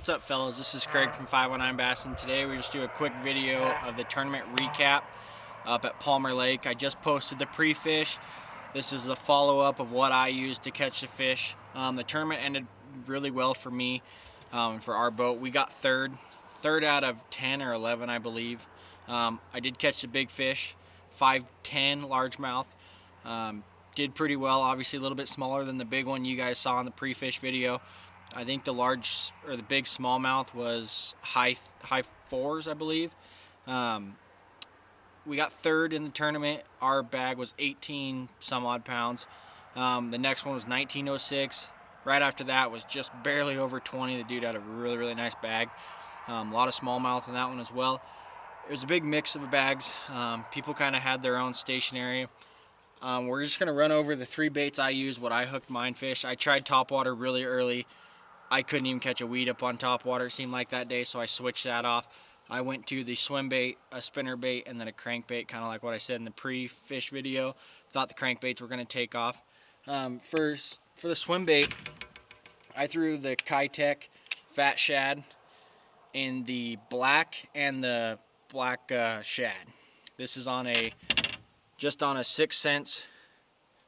What's up, fellas? This is Craig from 519 Bassin. Today we just do a quick video of the tournament recap up at Palmer Lake. I just posted the pre-fish. This is the follow-up of what I used to catch the fish. The tournament ended really well for me, for our boat. We got third out of 10 or 11, I believe. I did catch the big fish, 5'10" largemouth. Did pretty well, obviously a little bit smaller than the big one you guys saw in the pre-fish video. I think the big smallmouth was high fours, I believe. We got third in the tournament. Our bag was 18 some odd pounds. The next one was 1906. Right after that was just barely over 20. The dude had a really nice bag. A lot of smallmouth in that one as well. It was a big mix of bags. People kind of had their own stationary. We're just gonna run over the three baits I used, what I hooked mine fish. I tried topwater really early. I couldn't even catch a weed up on topwater, it seemed like that day, so I switched that off. I went to the swim bait, a spinner bait, and then a crankbait, kind of like what I said in the pre-fish video. Thought the crankbaits were gonna take off. For the swim bait, I threw the Kitech fat shad in the black and the black shad. This is just on a 6 cents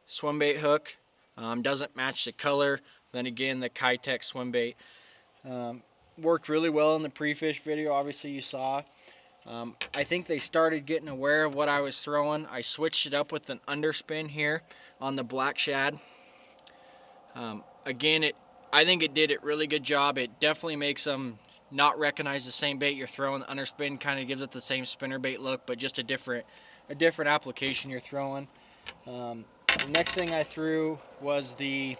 swim bait hook. Doesn't match the color. Then again, the Kitech swim bait worked really well in the pre-fish video. Obviously you saw. I think they started getting aware of what I was throwing. I switched it up with an underspin here on the black shad. Again, I think it did a really good job. It definitely makes them not recognize the same bait you're throwing. The underspin kind of gives it the same spinner bait look, but just a different application you're throwing. The next thing I threw was the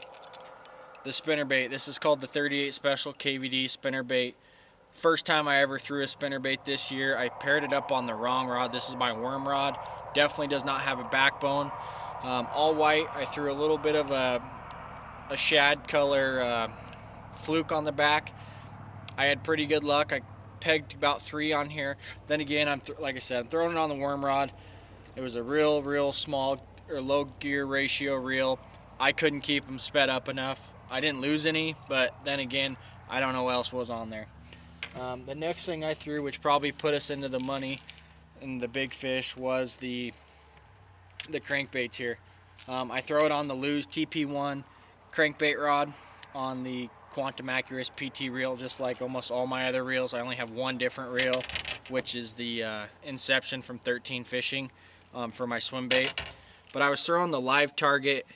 spinner bait. This is called the 38 Special KVD spinner bait. First time I ever threw a spinner bait this year. I paired it up on the wrong rod. This is my worm rod. Definitely does not have a backbone. All white. I threw a little bit of a shad color fluke on the back. I had pretty good luck. I pegged about 3 on here. Then again, like I said, I'm throwing it on the worm rod. It was a real small or low gear ratio reel. I couldn't keep them sped up enough. I didn't lose any, but then again, I don't know what else was on there. The next thing I threw, which probably put us into the money in the big fish, was the crankbaits here. I throw it on the Lew's TP1 crankbait rod on the Quantum Accurus PT reel, just like almost all my other reels. I only have one different reel, which is the Inception from 13 Fishing for my swim bait. But I was throwing the Live Target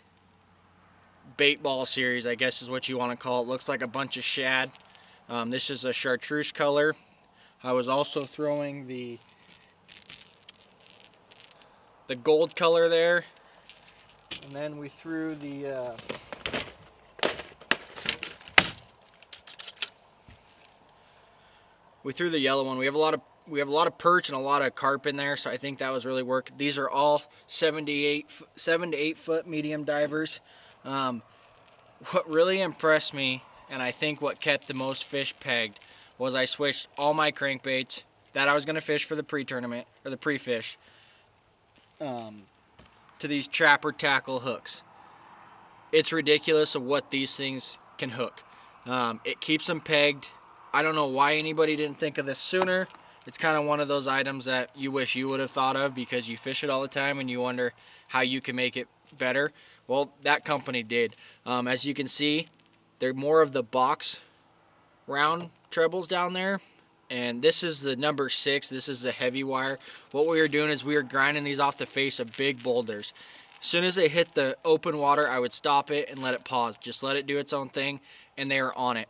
bait ball series, I guess is what you want to call it. Looks like a bunch of shad. This is a chartreuse color. I was also throwing the gold color there, and then we threw the yellow one. We have a lot of perch and a lot of carp in there, so I think that was really working. These are all 7 to 8 foot medium divers. What really impressed me, and I think what kept the most fish pegged, was I switched all my crankbaits that I was going to fish for the pre-tournament, or the pre-fish, to these trapper tackle hooks. It's ridiculous of what these things can hook. It keeps them pegged. I don't know why anybody didn't think of this sooner. It's kind of one of those items that you wish you would have thought of, because you fish it all the time and you wonder how you can make it better. Well, that company did. As you can see, they're more of the box round trebles down there, and this is the number 6. This is the heavy wire. What we were doing is we were grinding these off the face of big boulders. As soon as they hit the open water, I would stop it and let it pause. Just let it do its own thing, and they are on it.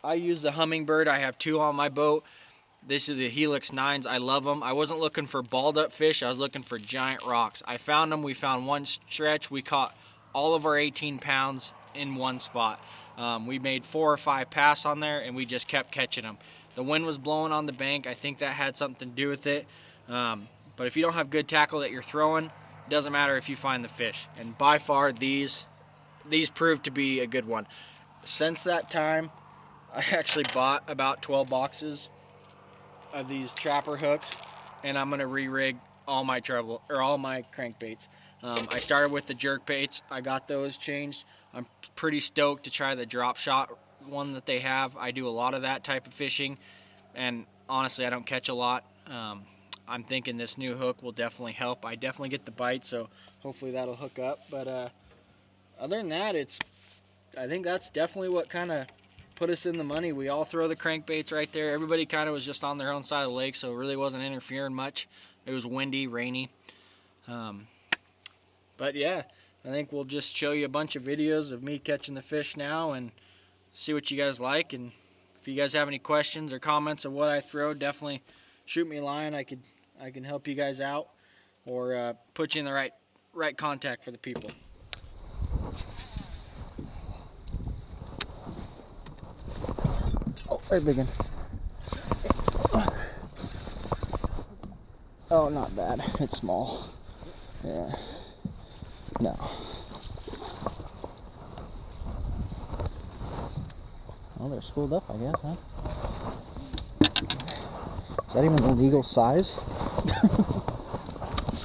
I use the Hummingbird. I have 2 on my boat. This is the Helix 9s. I love them. I wasn't looking for balled up fish. I was looking for giant rocks. I found them. We found one stretch. We caught all of our 18 pounds in one spot. We made 4 or 5 casts on there, and we just kept catching them. The wind was blowing on the bank. I think that had something to do with it. But if you don't have good tackle that you're throwing, it doesn't matter if you find the fish. And by far, these proved to be a good one. Since that time, I actually bought about 12 boxes of these trapper hooks, and I'm gonna re-rig all my crankbaits. I started with the jerk baits. I got those changed. I'm pretty stoked to try the drop shot one that they have. I do a lot of that type of fishing, and honestly, I don't catch a lot. I'm thinking this new hook will definitely help. I definitely get the bite, so hopefully that'll hook up. But other than that, I think that's definitely what kind of put us in the money. We all throw the crankbaits right there. Everybody kind of was just on their own side of the lake, so it really wasn't interfering much. It was windy, rainy. But yeah, I think we'll just show you a bunch of videos of me catching the fish now and see what you guys like. And if you guys have any questions or comments of what I throw, definitely shoot me a line. I can help you guys out, or put you in the right contact for the people. Oh, very big one. Oh, not bad. It's small. Yeah. No. Well, they're schooled up, I guess, huh? Is that even a legal size?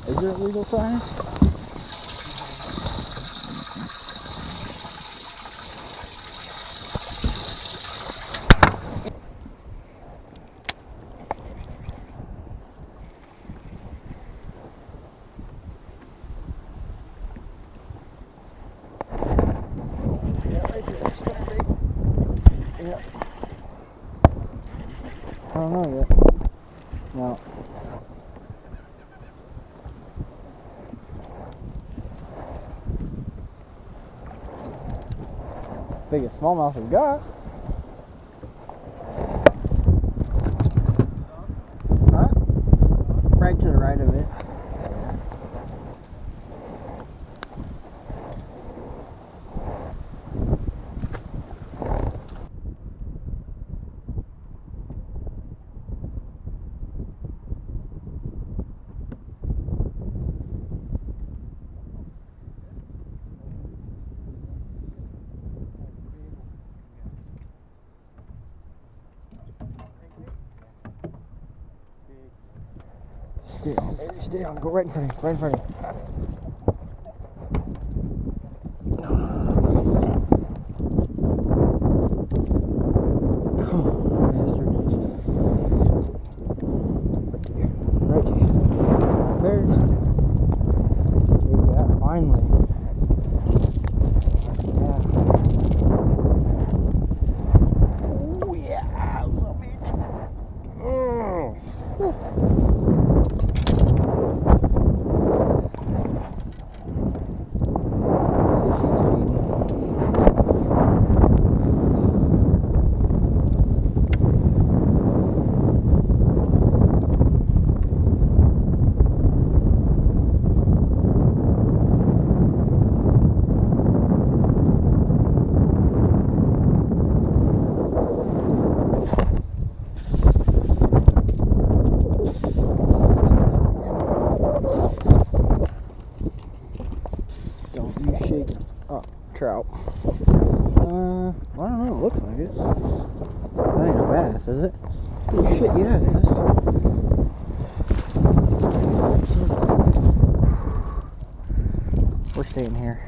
Is there a legal size? Yeah. I don't know yet. No. Biggest smallmouth we've got. Huh? Right to the right of it. Stay on, baby, stay on. Go right in front of you, right in front of you. Oh, bastard. Right here. There's. Take that, finally. Yeah. Oh, yeah, little bitch. Oh. Trout. Well, I don't know, it looks like it. That ain't a bass, is it? Oh shit, yeah it is. We're staying here.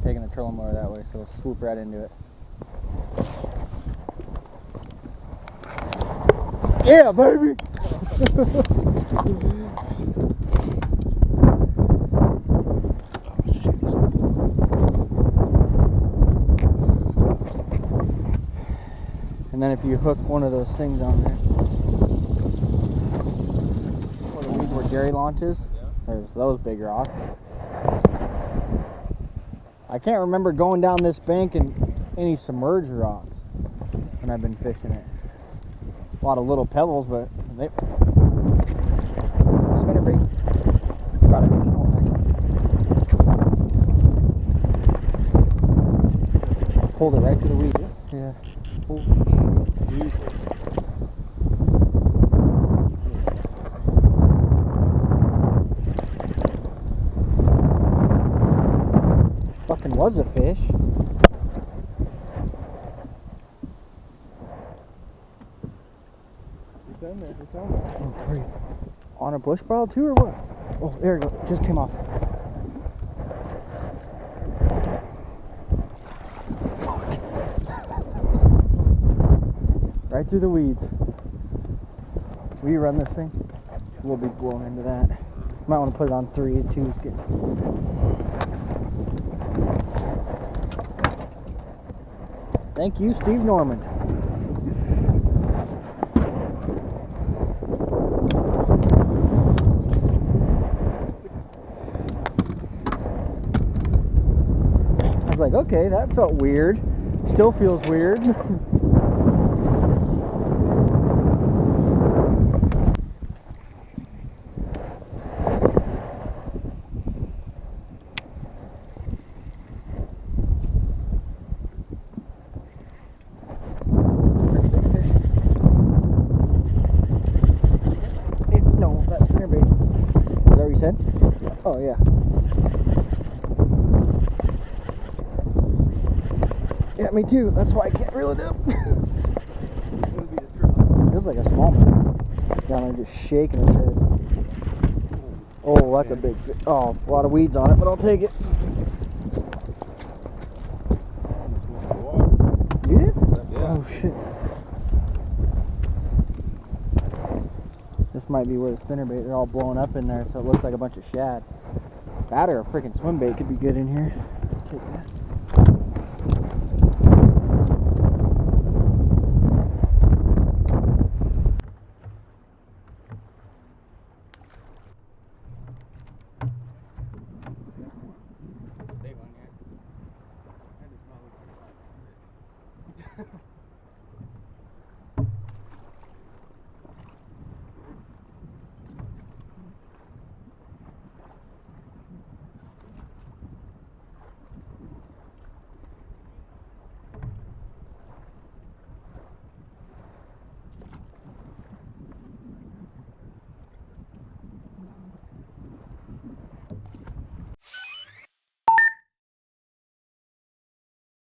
Taking the trolling motor that way, so we'll swoop right into it. Yeah, baby! And then if you hook one of those things on there, where Jerry launches, there's those big rocks. I can't remember going down this bank and any submerged rocks when I've been fishing it. A lot of little pebbles, but they... Spin it, Bree. Got it. Hold it right to the weed. Yeah. Holy shit. Fucking was a fish. It's on there. It's on there. Oh, hurry. On a bush pile too, or what? Oh, there it goes. Just came off. Right through the weeds. Will you run this thing? We'll be blown into that. Might want to put it on 3. 2 is good. Thank you, Steve Norman. I was like, okay, that felt weird. Still feels weird. No, that's spinnerbait. Is that what you said? Oh, yeah. Yeah, me too. That's why I can't reel it up. Feels like a smallmouth. Down there just shaking its head. Oh, that's a big fish. Oh, a lot of weeds on it, but I'll take it. You did? Yeah. Oh, shit. This might be where the spinnerbait, they're all blowing up in there, so it looks like a bunch of shad. That or a freaking swim bait could be good in here. Take that.